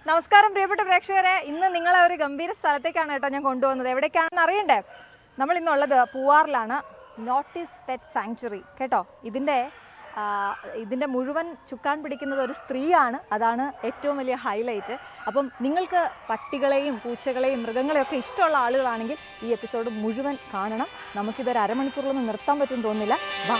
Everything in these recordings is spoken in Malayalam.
നമസ്കാരം പ്രിയപ്പെട്ട പ്രേക്ഷകരെ, ഇന്ന് നിങ്ങളെ ഒരു ഗംഭീര സ്ഥലത്തേക്കാണ് കേട്ടോ ഞാൻ കൊണ്ടുവന്നത്. എവിടേക്കാണെന്ന് അറിയണ്ടേ? നമ്മൾ ഇന്നുള്ളത് പൂവാറിലാണ്, നോട്ടീസ് പെറ്റ് സാങ്ച്വറി കേട്ടോ. ഇതിൻ്റെ മുഴുവൻ ചുക്കാൻ പിടിക്കുന്നത് ഒരു സ്ത്രീയാണ്. അതാണ് ഏറ്റവും വലിയ ഹൈലൈറ്റ്. അപ്പം നിങ്ങൾക്ക് പട്ടികളെയും പൂച്ചകളെയും മൃഗങ്ങളെയൊക്കെ ഇഷ്ടമുള്ള ആളുകളാണെങ്കിൽ ഈ എപ്പിസോഡ് മുഴുവൻ കാണണം. നമുക്കിതൊരു അരമണിക്കൂറിലൊന്നും നിർത്താൻ പറ്റുമെന്ന് തോന്നുന്നില്ല. വാ.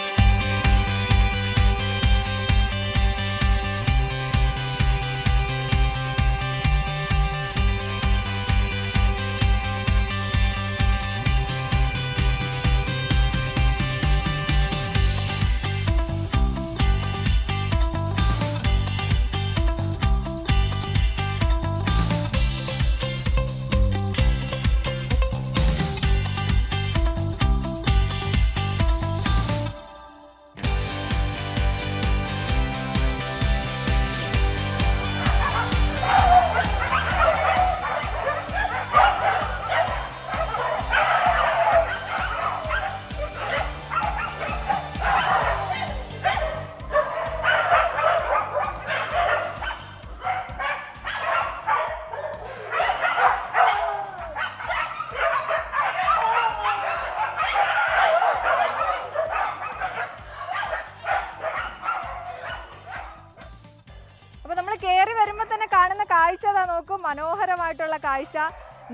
കയറി വരുമ്പോൾ തന്നെ കാണുന്ന കാഴ്ച നോക്കും, മനോഹരമായിട്ടുള്ള കാഴ്ച.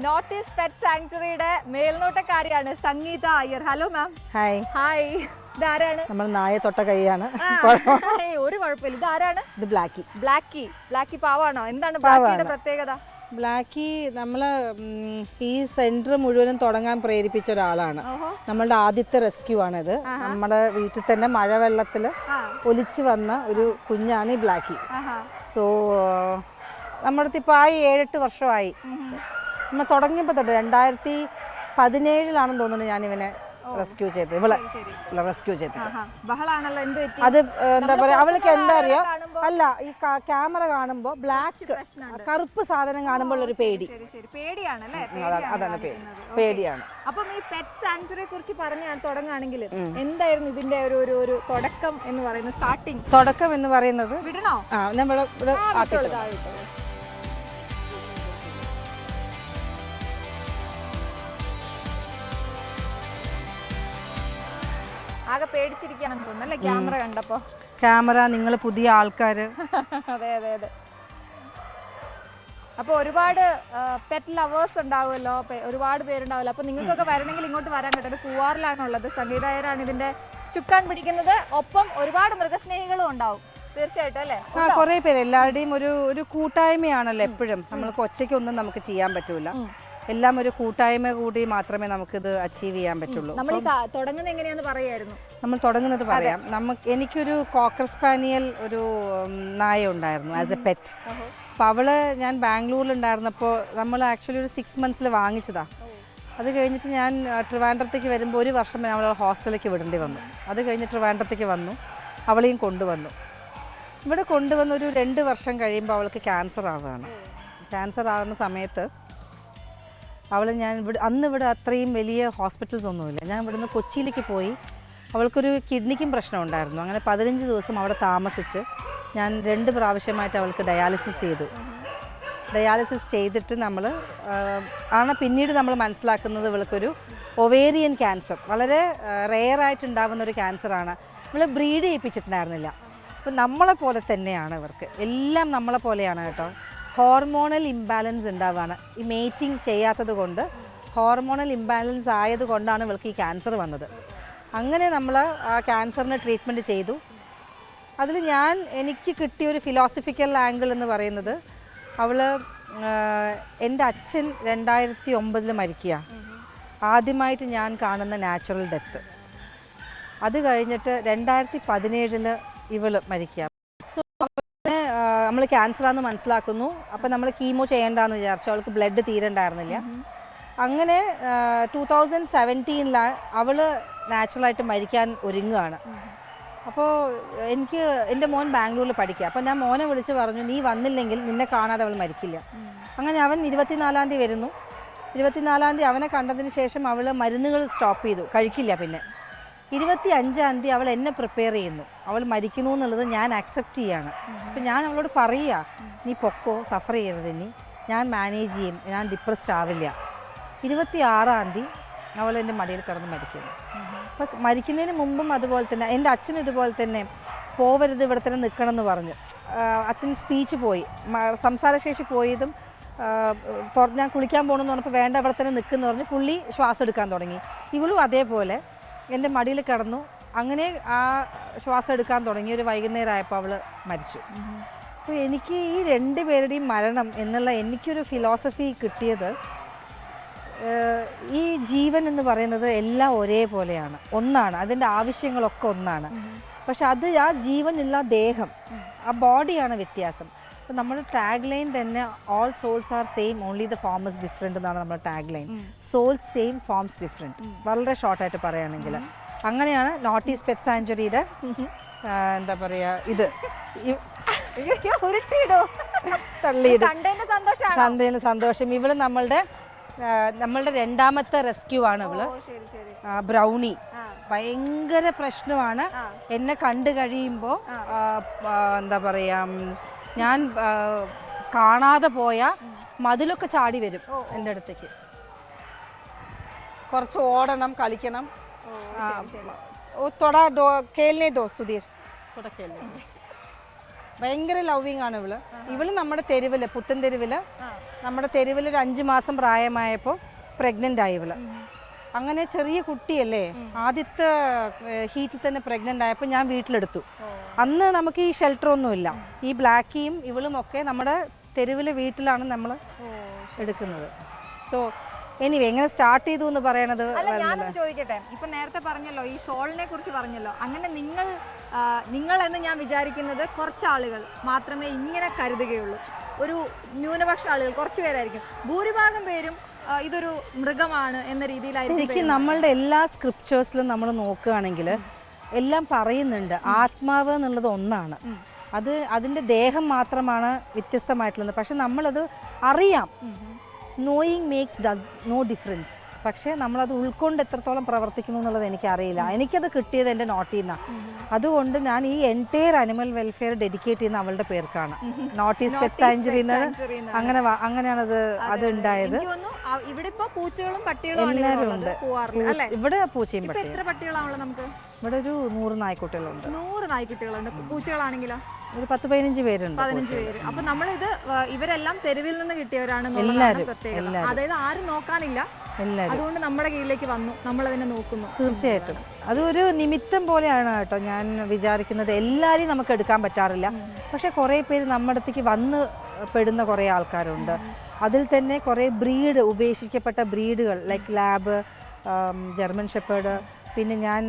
നോട്ടീസ് പെറ്റ് സാങ്ച്വറിയുടെ മേൽനോട്ടക്കാരിയാണ് Sangeetha Iyer. Hello ma'am. Hi. Hi. ഇതാരാണ്? നമ്മൾ നായ തൊട്ട കൈയാണ്. ഒരു കുഴപ്പമില്ല. ഇതാരാണ്? ഇത് ബ്ലാക്കി. ബ്ലാക്കി പാവാണോ? എന്താണ് ബ്ലാക്കിയുടെ പ്രത്യേകത? ബ്ലാക്കി നമ്മള് ഈ സെന്റർ മുഴുവനും തുടങ്ങാൻ പ്രേരിപ്പിച്ച ഒരാളാണ്. നമ്മളുടെ ആദ്യത്തെ റെസ്ക്യൂ ആണിത്. നമ്മുടെ വീട്ടിൽ തന്നെ മഴവെള്ളത്തില് ഒലിച്ചു വന്ന ഒരു കുഞ്ഞാണ് ഈ ബ്ലാക്കി. സോ നമ്മുടെ അടുത്ത് ഇപ്പൊ 7-8 വർഷമായി. നമ്മൾ തുടങ്ങിയപ്പോ തൊട്ട് 2017 തോന്നുന്നു ഞാൻ ഇവനെ റെസ്ക്യൂ ചെയ്ത് റെസ്ക്യൂ ചെയ്ത്. അത് എന്താ പറയാ, അവൾക്ക് എന്താ അറിയോ, അല്ല ഈ ക്യാമറ കാണുമ്പോ ബ്ലാക്ക് കറുപ്പ് സാധനം കാണുമ്പോൾ ഒരു പേടി. അതാണ് പേടിയാണ്. അപ്പം ഈ പെറ്റ് സാങ്ച്വറിയെ കുറിച്ച് തുടങ്ങുകയാണെങ്കിൽ എന്തായിരുന്നു ഇതിന്റെ ഒരു തുടക്കം എന്ന് പറയുന്നത്? തുടക്കം എന്ന് പറയുന്നത് വിടണോ? നമ്മള് ആകെ പേടിച്ചിരിക്കുകയാണെന്ന് തോന്നുന്നല്ലേ ക്യാമറ കണ്ടപ്പോ? ക്യാമറ, നിങ്ങൾ പുതിയ ആൾക്കാര്. അതെ. അപ്പൊ ഒരുപാട് പെറ്റ് ലവേഴ്സ് ഉണ്ടാവുമല്ലോ, ഒരുപാട് പേരുണ്ടാവുമല്ലോ. അപ്പൊ നിങ്ങൾക്കൊക്കെ വരണമെങ്കിൽ ഇങ്ങോട്ട് വരാൻ കേട്ടോ. ഇത് പൂവാറിലാണുള്ളത്. സംഗീത അയ്യരാണ് ഇതിന്റെ ചുക്കാൻ പിടിക്കുന്നത്. ഒപ്പം ഒരുപാട് മൃഗസ്നേഹികളും ഉണ്ടാവും തീർച്ചയായിട്ടും അല്ലേ? കുറെ പേര്, എല്ലാവരുടെയും ഒരു കൂട്ടായ്മയാണല്ലോ എപ്പോഴും. നമ്മൾക്ക് ഒറ്റയ്ക്കൊന്നും നമുക്ക് ചെയ്യാൻ പറ്റൂല. എല്ലാം ഒരു കൂട്ടായ്മ കൂടി മാത്രമേ നമുക്കിത് അച്ചീവ് ചെയ്യാൻ പറ്റുള്ളൂ. നമ്മൾ തുടങ്ങുന്നത് എങ്ങനെയാന്ന് പറയായിരുന്നു. നമ്മൾ തുടങ്ങുന്നത് പറയാം. എനിക്കൊരു കോക്കർ സ്പാനിയൽ ഒരു നായ ഉണ്ടായിരുന്നു ആസ് എ പെറ്റ്. അപ്പോൾ അവള് ഞാൻ ബാംഗ്ലൂരിൽ ഉണ്ടായിരുന്നപ്പോൾ നമ്മൾ ആക്ച്വലി ഒരു 6 months വാങ്ങിച്ചതാ. അത് കഴിഞ്ഞിട്ട് ഞാൻ ട്രിവാൻഡ്രത്തേക്ക് വരുമ്പോൾ 1 വർഷം നമ്മൾ ഹോസ്റ്റലിലേക്ക് വിടേണ്ടി വന്നു. അത് കഴിഞ്ഞ് ട്രിവാൻഡ്രത്തേക്ക് വന്നു, അവളെയും കൊണ്ടുവന്നു. ഇവിടെ കൊണ്ടുവന്ന് ഒരു 2 വർഷം കഴിയുമ്പോൾ അവൾക്ക് ക്യാൻസർ ആവുകയാണ്. ക്യാൻസർ ആകുന്ന സമയത്ത് അന്ന് ഇവിടെ അത്രയും വലിയ ഹോസ്പിറ്റൽസ് ഒന്നുമില്ല. ഞാൻ ഇവിടുന്ന് കൊച്ചിയിലേക്ക് പോയി. അവൾക്കൊരു കിഡ്നിക്കും പ്രശ്നം ഉണ്ടായിരുന്നു. അങ്ങനെ 15 ദിവസം അവിടെ താമസിച്ച് ഞാൻ 2 പ്രാവശ്യമായിട്ട് അവൾക്ക് ഡയാലിസിസ് ചെയ്തു. ഡയാലിസിസ് ചെയ്തിട്ട് പിന്നീട് നമ്മൾ മനസ്സിലാക്കുന്നത് ഇവൾക്കൊരു ഒവേറിയൻ ക്യാൻസർ, വളരെ റെയറായിട്ടുണ്ടാകുന്ന ഒരു ക്യാൻസറാണ്. നമ്മൾ ബ്രീഡ് ചെയ്യിപ്പിച്ചിട്ടുണ്ടായിരുന്നില്ല. അപ്പം നമ്മളെ പോലെ തന്നെയാണ് ഇവർക്ക്, എല്ലാം നമ്മളെ പോലെയാണ് കേട്ടോ. ഹോർമോണൽ ഇംബാലൻസ് ഉണ്ടാവുകയാണ്. ഈ മേറ്റിംഗ് ചെയ്യാത്തത് കൊണ്ട്, ഹോർമോണൽ ഇംബാലൻസ് ആയതുകൊണ്ടാണ് ഇവൾക്ക് ഈ ക്യാൻസർ വന്നത്. അങ്ങനെ നമ്മൾ ആ ക്യാൻസറിന് ട്രീറ്റ്മെൻറ്റ് ചെയ്തു. അതിൽ എനിക്ക് കിട്ടിയൊരു ഫിലോസഫിക്കൽ ആംഗിൾ എന്ന് പറയുന്നത്, എൻ്റെ അച്ഛൻ 2009 മരിക്കുക. ആദ്യമായിട്ട് ഞാൻ കാണുന്ന നാച്ചുറൽ ഡെത്ത്. അത് കഴിഞ്ഞിട്ട് 2017 ഇവള് മരിക്കുക. നമ്മൾ ക്യാൻസറാന്ന് മനസ്സിലാക്കുന്നു. അപ്പം നമ്മൾ കീമോ ചെയ്യേണ്ടെന്ന് വിചാരിച്ചു. അവൾക്ക് ബ്ലഡ് തീരണ്ടായിരുന്നില്ല. അങ്ങനെ 2017 അവൾ നാച്ചുറലായിട്ട് മരിക്കാൻ ഒരുങ്ങുകയാണ്. അപ്പോൾ എൻ്റെ മോൻ ബാംഗ്ലൂരിൽ പഠിക്കുക. അപ്പോൾ ഞാൻ മോനെ വിളിച്ച് പറഞ്ഞു, നീ വന്നില്ലെങ്കിൽ നിന്നെ കാണാതെ അവൾ മരിക്കില്ല. അങ്ങനെ അവൻ 24 വരുന്നു. 24 അവനെ കണ്ടതിന് ശേഷം അവൾ മരുന്നുകൾ സ്റ്റോപ്പ് ചെയ്തു, കഴിക്കില്ല. പിന്നെ 25 അവൾ എന്നെ പ്രിപ്പയർ ചെയ്യുന്നു. അവൾ മരിക്കണമെന്നുള്ളത് ഞാൻ അക്സെപ്റ്റ് ചെയ്യാണ്. അപ്പം ഞാൻ അവളോട് പറയുക, നീ പൊക്കോ, സഫർ ചെയ്യരുത്, ഇനി ഞാൻ മാനേജ് ചെയ്യും, ഞാൻ ഡിപ്രസ്ഡ് ആവില്ല. 26-ാം തീയതി അവൾ എൻ്റെ മടിയിൽ കിടന്ന് മരിക്കുന്നു. അപ്പം മരിക്കുന്നതിന് മുമ്പും അതുപോലെ തന്നെ എൻ്റെ അച്ഛനും ഇതുപോലെ തന്നെ പോവരുത്, ഇവിടെ തന്നെ നിൽക്കണം എന്ന് പറഞ്ഞു. അച്ഛൻ സ്പീച്ച് പോയി, സംസാരശേഷി പോയതും ഞാൻ കുളിക്കാൻ പോകണമെന്ന് പറഞ്ഞപ്പോൾ വേണ്ട ഇവിടെ തന്നെ നിൽക്കുന്നു പറഞ്ഞ് പുള്ളി ശ്വാസം എടുക്കാൻ തുടങ്ങി. ഇവളും അതേപോലെ എൻ്റെ മടിയിൽ കിടന്നു. അങ്ങനെ ആ ശ്വാസം എടുക്കാൻ തുടങ്ങി. ഒരു വൈകുന്നേരം ആയപ്പോൾ അവൾ മരിച്ചു. അപ്പോൾ എനിക്ക് ഈ 2 പേരുടെയും മരണം എന്നുള്ള എനിക്കൊരു ഫിലോസഫി കിട്ടിയത്, ഈ ജീവൻ എന്ന് പറയുന്നത് എല്ലാം ഒരേപോലെയാണ്, ഒന്നാണ്, അതിൻ്റെ ആവശ്യങ്ങളൊക്കെ ഒന്നാണ്. പക്ഷെ അത് ആ ജീവനുള്ള ദേഹം, ആ ബോഡിയാണ് വ്യത്യാസം. അപ്പോൾ നമ്മുടെ ടാഗ് ലൈൻ തന്നെ all souls are same, only the form is different എന്നാണ് നമ്മുടെ tag line. Souls same, forms different. വളരെ ഷോർട്ടായിട്ട് പറയുകയാണെങ്കിൽ അങ്ങനെയാണ് നോട്ടീസ് പെറ്റ് സാങ്ച്വറിയുടെ എന്താ പറയുക, ഇത് സന്തേന് സന്തോഷം. ഇവള് നമ്മളുടെ 2ാമത്തെ റെസ്ക്യൂ ആണ്. ഇവള് ബ്രൗണി ഭയങ്കര പ്രശ്നമാണ്. എന്നെ കണ്ടു കഴിയുമ്പോൾ എന്താ പറയാ, ഞാൻ കാണാതെ പോയ മതിലൊക്കെ ചാടി വരും എൻ്റെ അടുത്തേക്ക്. കുറച്ച് ഓടണം, കളിക്കണം. തൊടാ കേൾനേ ദോ സുധീർ, തൊടാ കേൾനേ. ഭയങ്കര ലവിങ് ആണ് ഇവള്. ഇവള് നമ്മുടെ തെരുവില്, പുത്തൻ തെരുവില്, നമ്മുടെ തെരുവിൽ ഒരു 5 മാസം പ്രായമായപ്പോൾ പ്രഗ്നന്റ് ആയി ഇവള്. അങ്ങനെ ചെറിയ കുട്ടിയല്ലേ, ആദ്യത്തെ ഹീറ്റിൽ തന്നെ പ്രഗ്നന്റ് ആയപ്പോൾ ഞാൻ വീട്ടിലെടുത്തു. അന്ന് നമുക്ക് ഈ ഷെൽട്ടർ ഒന്നുമില്ല. ഈ ബ്ലാക്കിയും ഇവളും ഒക്കെ നമ്മുടെ തെരുവിലെ വീട്ടിലാണ് നമ്മൾ എടുക്കുന്നത്. സോ എനിവേ എങ്ങനെ സ്റ്റാർട്ട് ചെയ്തു എന്ന് പറയണത്. ഞാനൊന്ന് ചോദിക്കട്ടെ, ഇപ്പൊ നേരത്തെ പറഞ്ഞല്ലോ ഈ സോളിനെ കുറിച്ച് പറഞ്ഞല്ലോ, അങ്ങനെ നിങ്ങൾ എന്ന് ഞാൻ വിചാരിക്കുന്നത് കുറച്ച് ആളുകൾ മാത്രമേ ഇങ്ങനെ കരുതുകയുള്ളൂ. ഒരു ന്യൂനപക്ഷ ആളുകൾ കുറച്ച് പേരായിരിക്കും. ഭൂരിഭാഗം പേരും ഇതൊരു മൃഗമാണ് എന്ന രീതിയിലായിരിക്കും. ശരിക്കും നമ്മളുടെ എല്ലാ സ്ക്രിപ്റ്റേഴ്സിലും നമ്മൾ നോക്കുകയാണെങ്കിൽ എല്ലാം പറയുന്നുണ്ട് ആത്മാവ് എന്നുള്ളത് ഒന്നാണ്. അതിൻ്റെ ദേഹം മാത്രമാണ് വ്യത്യസ്തമായിട്ടുള്ളത്. പക്ഷെ നമ്മളത് അറിയാം, നോയിങ് മേക്സ് നോ ഡിഫറൻസ്. പക്ഷേ നമ്മളത് ഉൾക്കൊണ്ട് എത്രത്തോളം പ്രവർത്തിക്കുന്നു എന്നുള്ളത് എനിക്കറിയില്ല. എനിക്കത് കിട്ടിയത് എൻ്റെ നോട്ടിൽ നിന്നാണ്. അതുകൊണ്ട് ഞാൻ ഈ എൻറ്റയർ അനിമൽ വെൽഫെയർ ഡെഡിക്കേറ്റ് ചെയ്യുന്ന അവളുടെ പേർക്കാണ്. നോട്ടീസ് പെറ്റ് സാങ്ച്വറി അങ്ങനെയാണ് അത് ഉണ്ടായത്. പൂച്ചകളും പട്ടികളും എല്ലാവരും ഉണ്ട്. ഇവിടെ പൂച്ചയും പട്ടിയും. എത്ര പട്ടികളാണല്ലോ നമുക്ക്? ഇവിടെ ഒരു 100 നായ്ക്കുട്ടികളുണ്ട്. 100 നായ്ക്കുട്ടികളുണ്ട്. പൂച്ചകളാണെങ്കിലോ ഒരു 10-15 പേരുണ്ട്. 15 പേര്. അപ്പൊ നമ്മളിത് ഇവരെല്ലാം തെരുവിൽ നിന്ന് കിട്ടിയവരാണ്. അതായത് ആരും നോക്കാനില്ല, അതുകൊണ്ട് നമ്മുടെ കീഴിലേക്ക് വന്നു, നമ്മളതിനെ നോക്കുന്നു. തീർച്ചയായിട്ടും അതൊരു നിമിത്തം പോലെയാണ് കേട്ടോ ഞാൻ വിചാരിക്കുന്നത്. എല്ലാവരെയും നമുക്ക് എടുക്കാൻ പറ്റാറില്ല. പക്ഷെ കുറേ പേര് നമ്മുടെ അടുത്തേക്ക് വന്ന് പെടുന്ന കുറേ ആൾക്കാരുണ്ട്. അതിൽ തന്നെ കുറേ ഉപേക്ഷിക്കപ്പെട്ട ബ്രീഡുകൾ ലൈക്ക് ലാബ്, ജർമ്മൻ ഷെപ്പേർഡ്, പിന്നെ ഞാൻ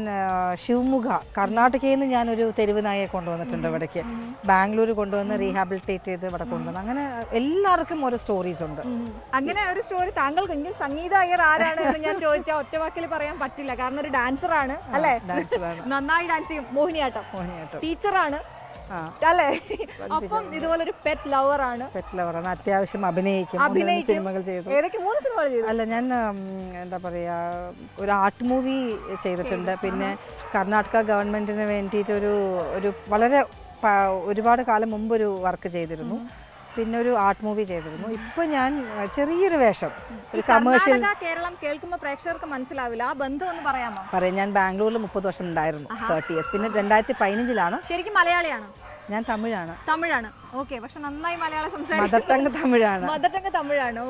ശിവമുഖ കർണാടകയിൽ നിന്ന് ഞാനൊരു തെരുവ് നായയെ കൊണ്ടുവന്നിട്ടുണ്ട് ഇവിടേക്ക്. ബാംഗ്ലൂർ കൊണ്ടുവന്ന് റീഹാബിലിറ്റേറ്റ് ചെയ്ത് ഇവിടെ കൊണ്ടുവന്ന്. അങ്ങനെ എല്ലാവർക്കും ഓരോ സ്റ്റോറീസ് ഉണ്ട്. അങ്ങനെ ഒരു സ്റ്റോറി താങ്കൾക്ക് എങ്കിൽ സംഗീത അയ്യർ ആരാണ് എന്ന് ഞാൻ ചോദിച്ചാൽ ഒറ്റ വാക്കിൽ പറയാൻ പറ്റില്ല. കാരണം ഒരു ഡാൻസറാണ് അല്ലേ, നന്നായി ഡാൻസ് ചെയ്യും. മോഹിനിയാട്ടം ടീച്ചറാണ് അല്ലേ. അപ്പം ഇതുപോലെ ഒരു പെറ്റ് ലവറാണ്. അത്യാവശ്യം അഭിനയിക്കും. സിനിമകൾ ചെയ്തു. 3 സിനിമകൾ ചെയ്തു. അല്ല, ഞാൻ എന്താ പറയാ ഒരു ആർട്ട് മൂവി ചെയ്തിട്ടുണ്ട്. പിന്നെ കർണാടക ഗവൺമെന്റിന് വേണ്ടിയിട്ട് ഒരു വളരെ ഒരുപാട് കാലം മുമ്പ് ഒരു വർക്ക് ചെയ്തിരുന്നു. പിന്നെ ഒരു ആർട്ട് മൂവി ചെയ്തിരുന്നു. ഇപ്പൊ ഞാൻ ചെറിയൊരു വേഷം, ഒരു കമേഴ്ഷ്യൽ. കേരളം കേൾക്കുമ്പോൾ പ്രേക്ഷകർക്ക് മനസ്സിലാവില്ല, ആ ബന്ധം ഒന്ന് പറയാമോ? പറയാം. ഞാൻ ബാംഗ്ലൂരിൽ 30 വർഷം ഉണ്ടായിരുന്നു, 30 years. പിന്നെ 2015-ലാണ്. ശരിക്കും മലയാളിയാണ്? ഞാൻ തമിഴാണ്. ഓക്കെ. പക്ഷെ നന്നായി മലയാളം സംസാരിക്കും. മദർ ടങ് തമിഴാണ്.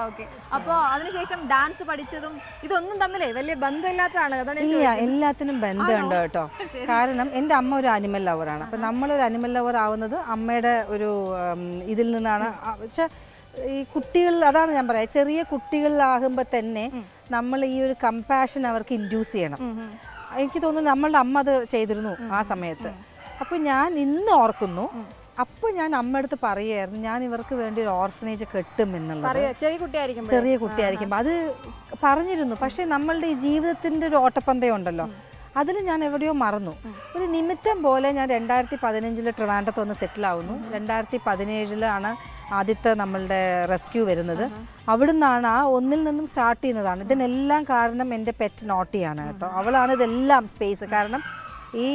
ഓക്കെ. അപ്പോൾ അതിനുശേഷം ഡാൻസ് പഠിച്ചതും ഇതൊന്നും തമ്മിലേ വലിയ ബന്ധമില്ലാത്തതാണ്. എല്ലാത്തിനും ബന്ധമുണ്ട് കേട്ടോ. കാരണം എൻ്റെ അമ്മ ഒരു അനിമൽ ലവറാണ്. അപ്പം നമ്മളൊരു അനിമൽ ലവർ ആവുന്നത് അമ്മയുടെ ഒരു ഇതിൽ നിന്നാണ്. ഈ കുട്ടികൾ, അതാണ് ഞാൻ പറയാം, ചെറിയ കുട്ടികളിലാകുമ്പോൾ തന്നെ നമ്മൾ ഈ ഒരു കമ്പാഷൻ അവർക്ക് ഇൻഡ്യൂസ് ചെയ്യണം. എനിക്ക് തോന്നുന്നു നമ്മളുടെ അമ്മ അത് ചെയ്തിരുന്നു ആ സമയത്ത്. അപ്പോൾ ഞാൻ ഇന്ന് ഓർക്കുന്നു, അപ്പോൾ ഞാൻ അമ്മയടുത്ത് പറയുമായിരുന്നു ഞാൻ ഇവർക്ക് വേണ്ടി ഒരു ഓർഫനേജ് കെട്ടും എന്നുള്ളത്. ചെറിയ കുട്ടിയായിരിക്കുമ്പോൾ അത് പറഞ്ഞിരുന്നു. പക്ഷെ നമ്മളുടെ ഈ ജീവിതത്തിൻ്റെ ഒരു ഓട്ടപ്പന്തയം ഉണ്ടല്ലോ, അതിൽ ഞാൻ എവിടെയോ മറന്നു. ഒരു നിമിത്തം പോലെ ഞാൻ 2015 ട്രിവാൻഡ്രത്ത് വന്ന് സെറ്റിൽ ആവുന്നു. 2017 ആദ്യത്തെ നമ്മളുടെ റെസ്ക്യൂ വരുന്നത്. അവിടുന്നാണ് ആ ഒന്നിൽ നിന്നും സ്റ്റാർട്ട് ചെയ്യുന്നതാണ്. ഇതിനെല്ലാം കാരണം എൻ്റെ പെറ്റ് നോട്ടിയാണ് കേട്ടോ. അവളാണ് ഇതെല്ലാം സ്പേസ്. കാരണം ഈ